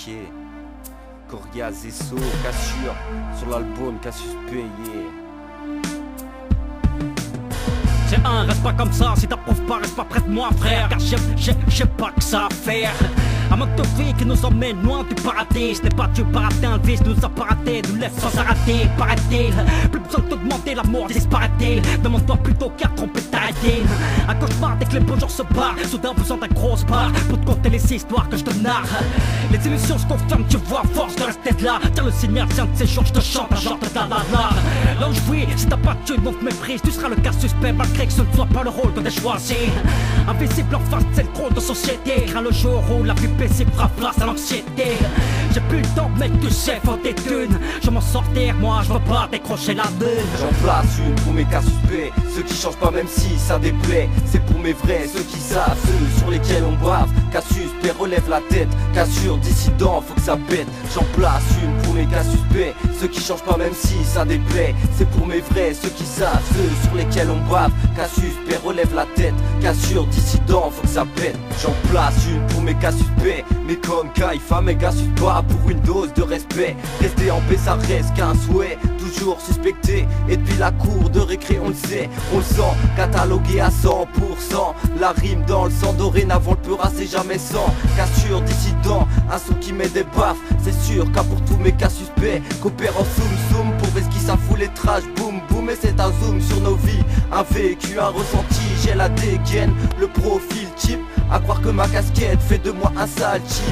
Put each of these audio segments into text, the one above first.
Ok. Coria, Zesso, Cassure, sur l'album Cassius Payé. C'est un, reste pas comme ça, si t'approuves pas, reste pas près de moi frère. Car j'ai pas que ça à faire. Un mode de vie qui nous emmène loin du paradis. Ce n'est pas Dieu par atteint, le vice nous a pas raté, nous laisse sans arrêter, paraît-il. Plus besoin de t'augmenter, l'amour disparaît-il. Demande-toi plutôt qu'à tromper ta rétine. Un cauchemar dès que les beaux jours se barrent. Soudain besoin d'un gros bar pour te conter les histoires que je te narre. Les illusions se confirment, tu vois, force de rester là. Tiens le signal, tiens de ces jours, je te chante un genre de la. Là où je vis, si t'as pas de Dieu, donc méprise. Tu seras le cas suspect malgré que ce ne soit pas le rôle que t'as choisi. Invisible en face, c'est le trône de société. Crains le jour où la vie paisible fera place à l'anxiété. J'ai plus le temps mec, tu sais, faut des thunes. Je m'en sortir, moi je veux pas décrocher la lune. J'en place une pour mes cas suspects, ceux qui changent pas même si ça déplaît. C'est pour mes vrais, ceux qui savent, ceux sur lesquels on bave. Cas suspect, relève la tête, cassure, dissident, faut que ça pète. J'en place une pour mes cas suspects, ceux qui changent pas même si ça déplaît. C'est pour mes vrais, ceux qui savent, ceux sur lesquels on bave. Cas suspect, relève la tête, cassure, dissident, faut que ça pète. J'en place une pour mes cas suspects, mais comme Kaifa, mes gars suspects pas pour une dose de respect. Rester en paix, ça reste qu'un souhait, toujours suspecté. Et depuis la cour de récré, on le sait, on le sent, catalogué à 100%. La rime dans le sang, dorénavant le peur c'est jamais sans. Cassure, dissident, un son qui met des baffes. C'est sûr qu'à pour tous mes cas suspects, coopère en soum pour ver ce qui s'affoule les trash, boum boum. Et c'est un zoom sur nos vies, un vécu, un ressenti. J'ai la dégaine, le profil type, à croire que ma casquette fait de moi un sale type.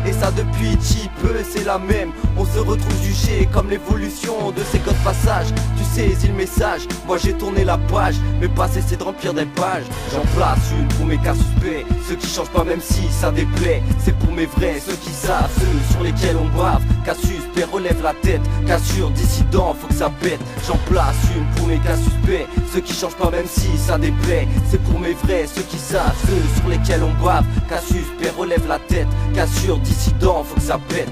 Et ça depuis petit peu, c'est la même. On se retrouve jugé comme l'évolution de ces codes passages. Tu saisis le message, moi j'ai tourné la page, mais pas cessé de remplir des pages. J'en place une pour mes cas suspects, ceux qui changent pas même si ça déplaît. C'est pour mes vrais, ceux qui savent, ceux sur lesquels on bave. Cas suspect, relève la tête, cassure, dissident, faut que ça pète. J'en place une pour mes cas suspects, ceux qui changent pas même si ça déplaît. C'est pour mes vrais, ceux qui savent, ceux sur lesquels on bave. Cas suspect, relève la tête, cassure, dissident, faut que ça pète.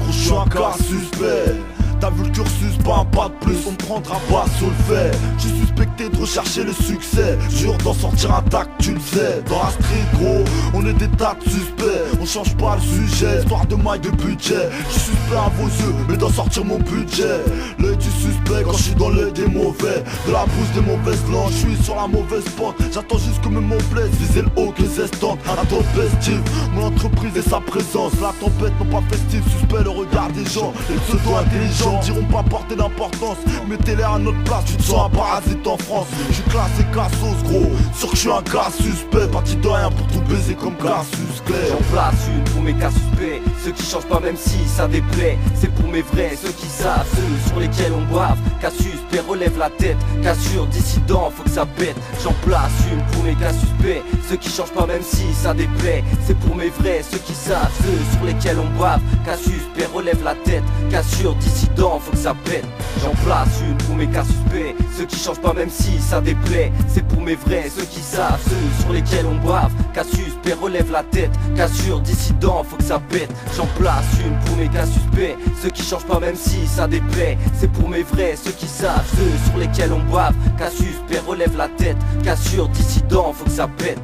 Je suis un cas suspect. T'as vu le cursus, pas un pas de plus, on me prendra pas sur le fait. Je suis suspecté de rechercher le succès, jure d'en sortir intact, tu le sais. Dans la street gros, on est des tas de suspects. On change pas le sujet, histoire de maille de budget. Je suis suspect à vos yeux, mais d'en sortir mon budget. L'œil du suspect quand je suis dans l'œil des mauvais. De la bouche des mauvaises langues, je suis sur la mauvaise pente. J'attends juste que mes mots plaisent, viser le haut que les estampes. La tempestive, mon entreprise et sa présence. La tempête non pas festive, suspect le regard des gens. Les pseudo-intelligents diront pas porter d'importance. Mettez-les à notre place, tu te sens un parasite en France. Je suis classé cassos gros, sûr que je suis un gars suspect. Parti de rien pour tout baiser comme Cassius Clay. J'en place une pour mes cas suspects, ceux qui changent pas même si ça déplaît. C'est pour mes vrais, ceux qui savent, ceux sur lesquels on bave. Cas suspect, relève la tête, cassure, dissident, faut que ça pète. J'en place une pour mes cas suspects, ceux qui changent pas même si ça déplaît. C'est pour mes vrais, ceux qui savent, ceux sur lesquels on bave. Cas suspect, relève la tête, cassure, dissident, faut que ça pète. J'en place une pour mes cas suspects, ceux qui changent pas même si ça déplaît. C'est pour mes vrais, ceux qui savent, ceux sur lesquels on bave. Cas suspect, relève la tête, cassure, dissident, faut que ça pète. J'en place une pour mes cas suspects, ceux qui changent pas même si ça déplaît. C'est pour mes vrais, ceux qui savent, ceux sur lesquels on bave. Cas suspect, relève la tête, cassure, dissident, faut que ça pète.